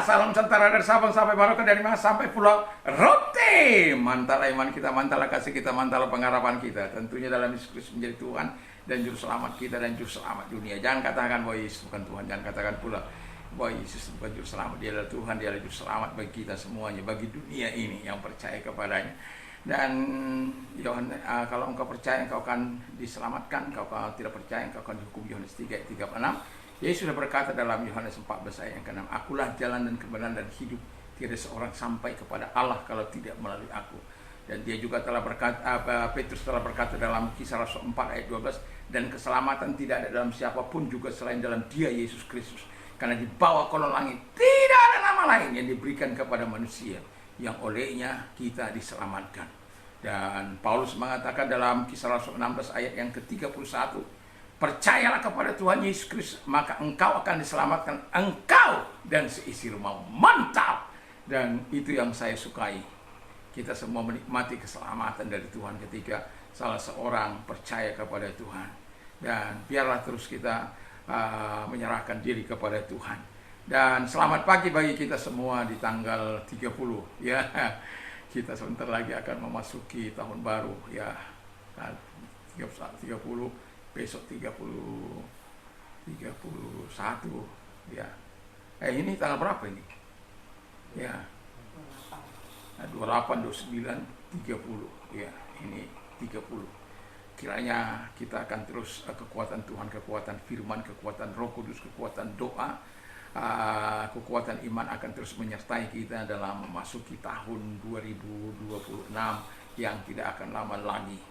salam sejahtera dari Sabang sampai Merauke, dari Mas sampai Pulau Rote. Mantap iman kita, mantap kasih kita, mantap pengharapan kita. Tentunya dalam Yesus Kristus menjadi Tuhan dan Juru Selamat kita dan Juru Selamat dunia. Jangan katakan bahwa Yesus bukan Tuhan, jangan katakan pula bahwa Yesus bukan Juru Selamat. Dia adalah Tuhan, dia adalah Juru Selamat bagi kita semuanya, bagi dunia ini yang percaya kepadanya. Dan kalau engkau percaya engkau akan diselamatkan, engkau kalau tidak percaya engkau akan dihukum. Yohanes 3 ayat 36. Yesus sudah berkata dalam Yohanes 14 ayat yang ke-6, akulah jalan dan kebenaran dan hidup, tiada seorang sampai kepada Allah kalau tidak melalui aku. Dan dia juga telah berkata, Petrus telah berkata dalam Kisah Rasul 4 ayat 12, dan keselamatan tidak ada dalam siapapun juga selain dalam Dia Yesus Kristus, karena di bawah kolong langit tidak ada nama lain yang diberikan kepada manusia yang olehnya kita diselamatkan. Dan Paulus mengatakan dalam Kisah Rasul 16 ayat yang ke-31, percayalah kepada Tuhan Yesus Kristus, maka engkau akan diselamatkan, engkau dan seisi rumah. Mantap! Dan itu yang saya sukai. Kita semua menikmati keselamatan dari Tuhan ketika salah seorang percaya kepada Tuhan. Dan biarlah terus kita menyerahkan diri kepada Tuhan. Dan selamat pagi bagi kita semua di tanggal 30 ya. Kita sebentar lagi akan memasuki tahun baru ya. 30, besok 31 ya. Ini tanggal berapa ini? Ya. 28, 29, 30 ya. Ini 30. Kiranya kita akan terus kekuatan Tuhan, kekuatan firman, kekuatan Roh Kudus, kekuatan doa, kekuatan iman akan terus menyertai kita dalam memasuki tahun 2026 yang tidak akan lama lagi.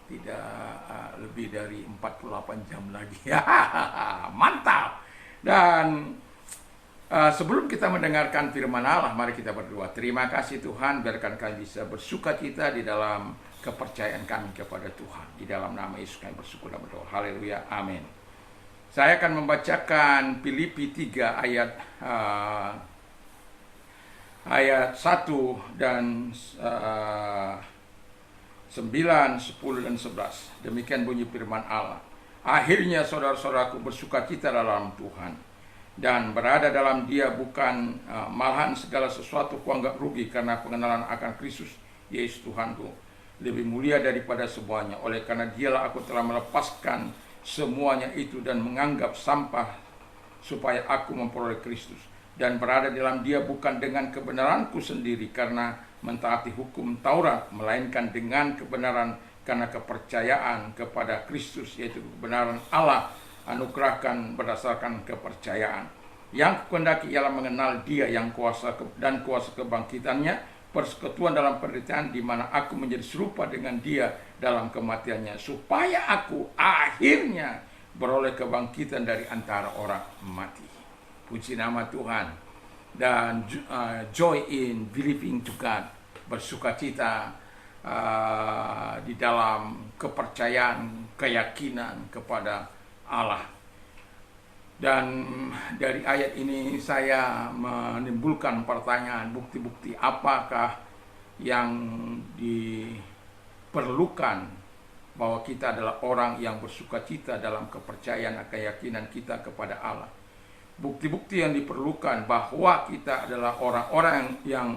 Tidak lebih dari 48 jam lagi. Mantap. Dan sebelum kita mendengarkan firman Allah, mari kita berdoa. Terima kasih Tuhan, biarkan kami bisa bersukacita di dalam kepercayaan kami kepada Tuhan. Di dalam nama Yesus kami bersyukur dan berdoa. Haleluya, amin. Saya akan membacakan Filipi 3 ayat 1 dan 9, 10, dan 11. Demikian bunyi firman Allah. Akhirnya saudara-saudaraku bersukacita dalam Tuhan, dan berada dalam Dia, bukan malahan segala sesuatu kuanggap rugi, karena pengenalan akan Kristus Yesus Tuhanku lebih mulia daripada semuanya. Oleh karena Dialah aku telah melepaskan semuanya itu dan menganggap sampah, supaya aku memperoleh Kristus dan berada dalam Dia, bukan dengan kebenaranku sendiri karena mentaati hukum Taurat, melainkan dengan kebenaran karena kepercayaan kepada Kristus, yaitu kebenaran Allah anugerahkan berdasarkan kepercayaan. Yang kukendaki ialah mengenal Dia yang kuasa dan kuasa kebangkitannya, persekutuan dalam penderitaan, di mana aku menjadi serupa dengan Dia dalam kematiannya, supaya aku akhirnya beroleh kebangkitan dari antara orang mati. Puji nama Tuhan. Dan joy in believing to God, bersukacita di dalam kepercayaan, keyakinan kepada Allah. Dan dari ayat ini saya menimbulkan pertanyaan, bukti-bukti apakah yang diperlukan bahwa kita adalah orang yang bersukacita dalam kepercayaan dan keyakinan kita kepada Allah. Bukti-bukti yang diperlukan bahwa kita adalah orang-orang yang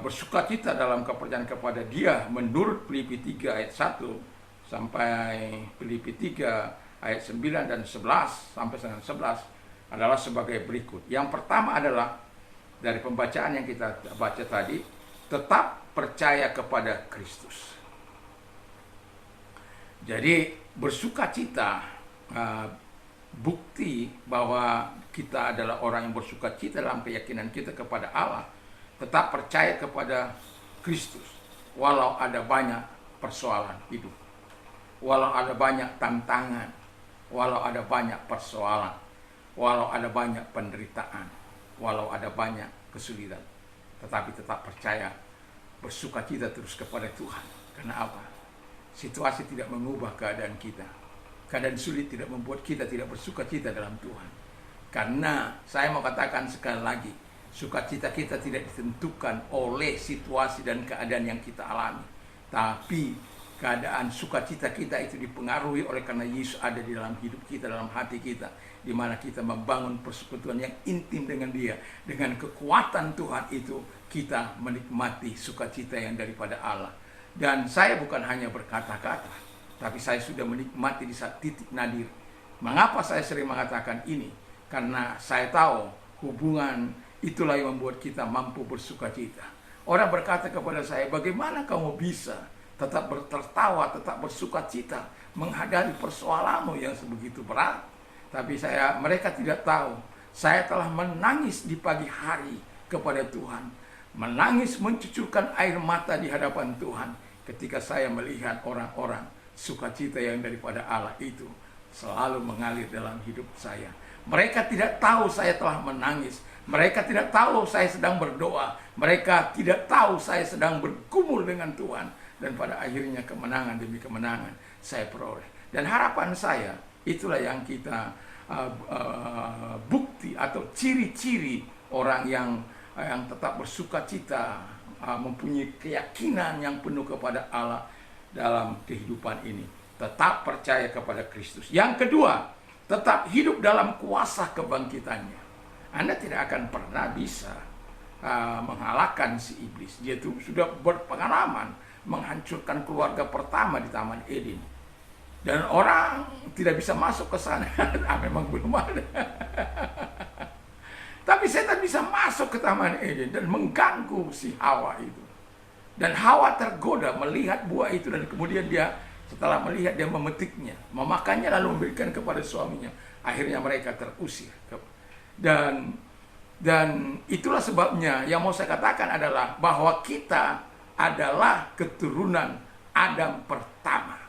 bersukacita dalam kepercayaan kepada Dia menurut Filipi 3 ayat 1 sampai Filipi 3 ayat 9 dan 11 sampai dengan 11 adalah sebagai berikut. Yang pertama adalah dari pembacaan yang kita baca tadi, tetap percaya kepada Kristus. Jadi bersukacita, bukti bahwa kita adalah orang yang bersukacita dalam keyakinan kita kepada Allah, tetap percaya kepada Kristus walau ada banyak persoalan hidup, walau ada banyak tantangan, walau ada banyak persoalan, walau ada banyak penderitaan, walau ada banyak kesulitan, tetapi tetap percaya, bersukacita terus kepada Tuhan. Karena apa? Situasi tidak mengubah keadaan kita. Keadaan sulit tidak membuat kita tidak bersukacita dalam Tuhan. Karena saya mau katakan sekali lagi, sukacita kita tidak ditentukan oleh situasi dan keadaan yang kita alami, tapi keadaan sukacita kita itu dipengaruhi oleh karena Yesus ada di dalam hidup kita, dalam hati kita, di mana kita membangun persekutuan yang intim dengan Dia. Dengan kekuatan Tuhan itu kita menikmati sukacita yang daripada Allah. Dan saya bukan hanya berkata-kata, tapi saya sudah menikmati di saat titik nadir. Mengapa saya sering mengatakan ini? Karena saya tahu hubungan itulah yang membuat kita mampu bersukacita. Orang berkata kepada saya, bagaimana kamu bisa tetap tertawa, tetap bersukacita menghadapi persoalanmu yang sebegitu berat? Tapi mereka tidak tahu, saya telah menangis di pagi hari kepada Tuhan, menangis mencucurkan air mata di hadapan Tuhan ketika saya melihat orang-orang sukacita yang daripada Allah itu selalu mengalir dalam hidup saya. Mereka tidak tahu saya telah menangis, mereka tidak tahu saya sedang berdoa, mereka tidak tahu saya sedang bergumul dengan Tuhan, dan pada akhirnya kemenangan demi kemenangan saya peroleh. Dan harapan saya, itulah yang kita bukti atau ciri-ciri orang yang tetap bersukacita, mempunyai keyakinan yang penuh kepada Allah dalam kehidupan ini. Tetap percaya kepada Kristus. Yang kedua, tetap hidup dalam kuasa kebangkitannya. Anda tidak akan pernah bisa mengalahkan si iblis. Dia itu sudah berpengalaman menghancurkan keluarga pertama di Taman Eden. Dan orang tidak bisa masuk ke sana. Memang belum ada. Tapi setan bisa masuk ke Taman Eden dan mengganggu si Hawa itu. Dan Hawa tergoda melihat buah itu, dan kemudian dia setelah melihat, dia memetiknya, memakannya, lalu memberikan kepada suaminya. Akhirnya mereka terusir. Dan itulah sebabnya yang mau saya katakan adalah bahwa kita adalah keturunan Adam pertama.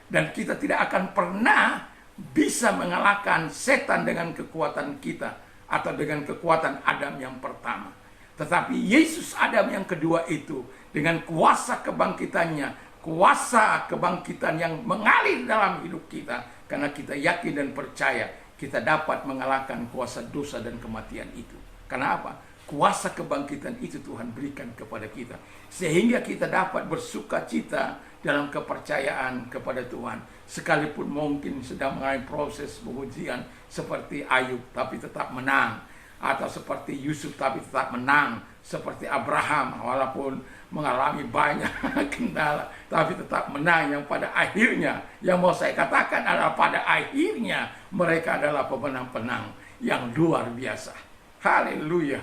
Dan kita tidak akan pernah bisa mengalahkan setan dengan kekuatan kita atau dengan kekuatan Adam yang pertama. Tetapi Yesus Adam yang kedua itu dengan kuasa kebangkitannya, kuasa kebangkitan yang mengalir dalam hidup kita, karena kita yakin dan percaya kita dapat mengalahkan kuasa dosa dan kematian itu. Kenapa? Kuasa kebangkitan itu Tuhan berikan kepada kita, sehingga kita dapat bersukacita dalam kepercayaan kepada Tuhan. Sekalipun mungkin sedang mengalami proses pengujian seperti Ayub tapi tetap menang, atau seperti Yusuf tapi tetap menang, seperti Abraham walaupun mengalami banyak kendala tapi tetap menang, yang pada akhirnya yang mau saya katakan adalah pada akhirnya mereka adalah pemenang-pemenang yang luar biasa. Haleluya.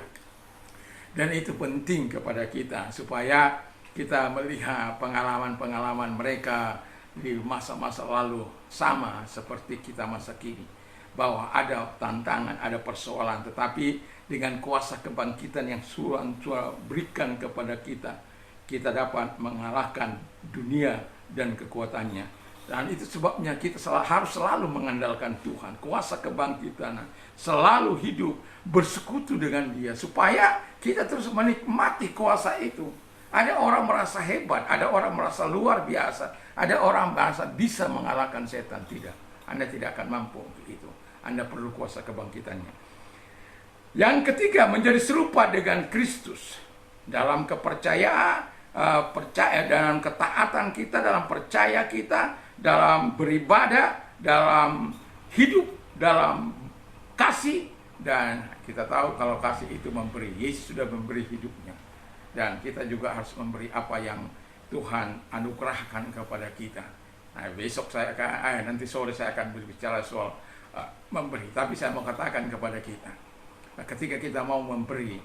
Dan itu penting kepada kita supaya kita melihat pengalaman-pengalaman mereka di masa-masa lalu sama seperti kita masa kini, bahwa ada tantangan, ada persoalan, tetapi dengan kuasa kebangkitan yang Tuhan berikan kepada kita, kita dapat mengalahkan dunia dan kekuatannya. Dan itu sebabnya kita harus selalu mengandalkan Tuhan, kuasa kebangkitan, selalu hidup bersekutu dengan Dia, supaya kita terus menikmati kuasa itu. Ada orang merasa hebat, ada orang merasa luar biasa, ada orang merasa bisa mengalahkan setan. Tidak, Anda tidak akan mampu untuk itu. Anda perlu kuasa kebangkitannya. Yang ketiga, menjadi serupa dengan Kristus dalam kepercayaan, percaya dalam ketaatan kita, dalam percaya kita, dalam beribadah, dalam hidup, dalam kasih. Dan kita tahu kalau kasih itu memberi. Yesus sudah memberi hidupnya. Dan kita juga harus memberi apa yang Tuhan anugerahkan kepada kita. Nah, besok nanti sore saya akan berbicara soal memberi. Tapi saya mau katakan kepada kita, ketika kita mau memberi,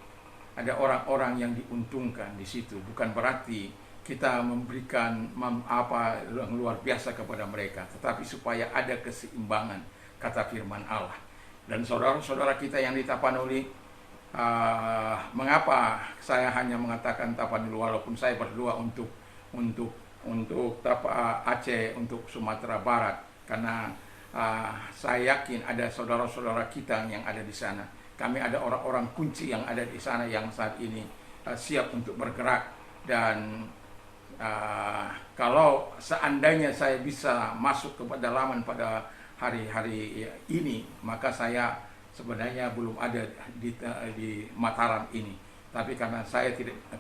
ada orang-orang yang diuntungkan di situ. Bukan berarti kita memberikan apa yang luar biasa kepada mereka, tetapi supaya ada keseimbangan, kata firman Allah. Dan saudara-saudara kita yang di Tapanuli, mengapa saya hanya mengatakan Tapanuli walaupun saya berdoa untuk Aceh, untuk Sumatera Barat, karena saya yakin ada saudara-saudara kita yang ada di sana. Kami ada orang-orang kunci yang ada di sana yang saat ini siap untuk bergerak. Dan kalau seandainya saya bisa masuk ke pedalaman pada hari-hari ini, maka saya sebenarnya belum ada di Mataram ini. Tapi karena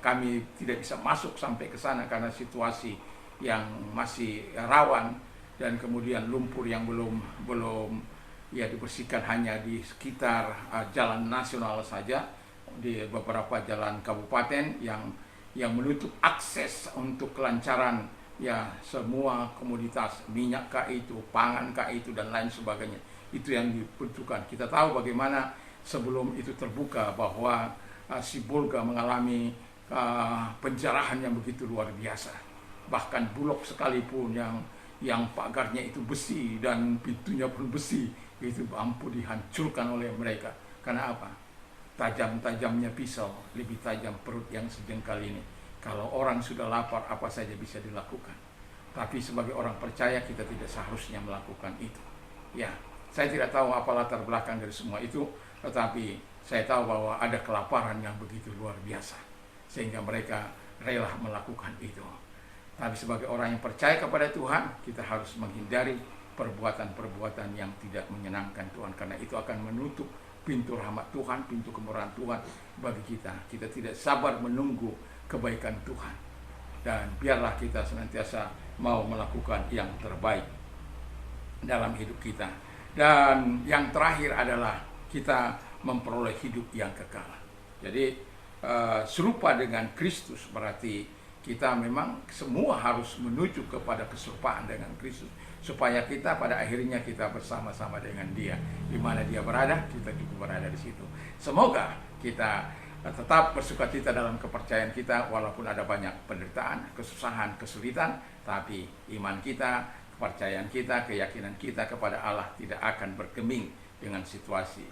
kami tidak bisa masuk sampai ke sana karena situasi yang masih rawan, dan kemudian lumpur yang belum belum ya dibersihkan hanya di sekitar jalan nasional saja, di beberapa jalan kabupaten yang menutup akses untuk kelancaran ya semua komoditas, minyak kah itu, pangan kah itu, dan lain sebagainya. Itu yang dibutuhkan. Kita tahu bagaimana sebelum itu terbuka bahwa Sibolga mengalami penjarahan yang begitu luar biasa. Bahkan Bulog sekalipun yang pagarnya itu besi dan pintunya pun besi, itu mampu dihancurkan oleh mereka. Karena apa? Tajam-tajamnya pisau lebih tajam perut yang sejengkal ini. Kalau orang sudah lapar, apa saja bisa dilakukan. Tapi sebagai orang percaya, kita tidak seharusnya melakukan itu. Ya, saya tidak tahu apa latar belakang dari semua itu, tetapi saya tahu bahwa ada kelaparan yang begitu luar biasa, sehingga mereka rela melakukan itu. Tapi sebagai orang yang percaya kepada Tuhan, kita harus menghindari perbuatan-perbuatan yang tidak menyenangkan Tuhan, karena itu akan menutup pintu rahmat Tuhan, pintu kemurahan Tuhan bagi kita. Kita tidak sabar menunggu kebaikan Tuhan, dan biarlah kita senantiasa mau melakukan yang terbaik dalam hidup kita. Dan yang terakhir adalah kita memperoleh hidup yang kekal. Jadi serupa dengan Kristus, berarti kita memang semua harus menuju kepada keserupaan dengan Kristus, supaya kita pada akhirnya kita bersama-sama dengan Dia. Di mana Dia berada, kita juga berada di situ. Semoga kita tetap bersukacita dalam kepercayaan kita, walaupun ada banyak penderitaan, kesusahan, kesulitan, tapi iman kita, kepercayaan kita, keyakinan kita kepada Allah tidak akan bergeming dengan situasi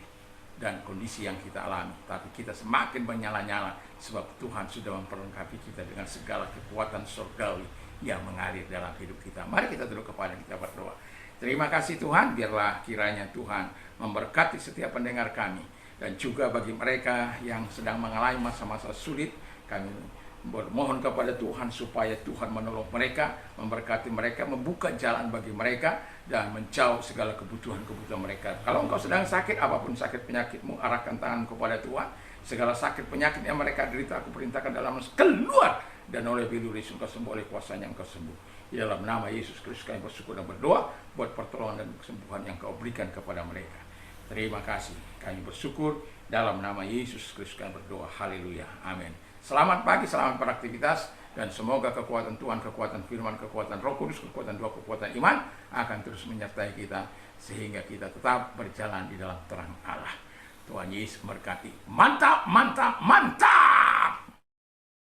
dan kondisi yang kita alami. Tapi kita semakin menyala-nyala, sebab Tuhan sudah memperlengkapi kita dengan segala kekuatan surgawi yang mengalir dalam hidup kita. Mari kita duduk kepada kita berdoa. Terima kasih Tuhan, biarlah kiranya Tuhan memberkati setiap pendengar kami, dan juga bagi mereka yang sedang mengalami masa-masa sulit, kami bermohon kepada Tuhan supaya Tuhan menolong mereka, memberkati mereka, membuka jalan bagi mereka, dan menjauh segala kebutuhan-kebutuhan mereka. Kalau engkau sedang sakit, apapun sakit penyakitmu, arahkan tangan kepada Tuhan. Segala sakit penyakit yang mereka derita, aku perintahkan dalam keluar, dan oleh bilur Yesus engkau sembuh, oleh kuasanya engkau sembuh. Di dalam nama Yesus Kristus kami bersyukur dan berdoa buat pertolongan dan kesembuhan yang kau berikan kepada mereka. Terima kasih, kami bersyukur dalam nama Yesus Kristus kami berdoa. Haleluya, amin. Selamat pagi, selamat beraktivitas, dan semoga kekuatan Tuhan, kekuatan firman, kekuatan Roh Kudus, kekuatan doa, kekuatan iman akan terus menyertai kita, sehingga kita tetap berjalan di dalam terang Allah. Tuhan Yesus memberkati. Mantap, mantap, mantap.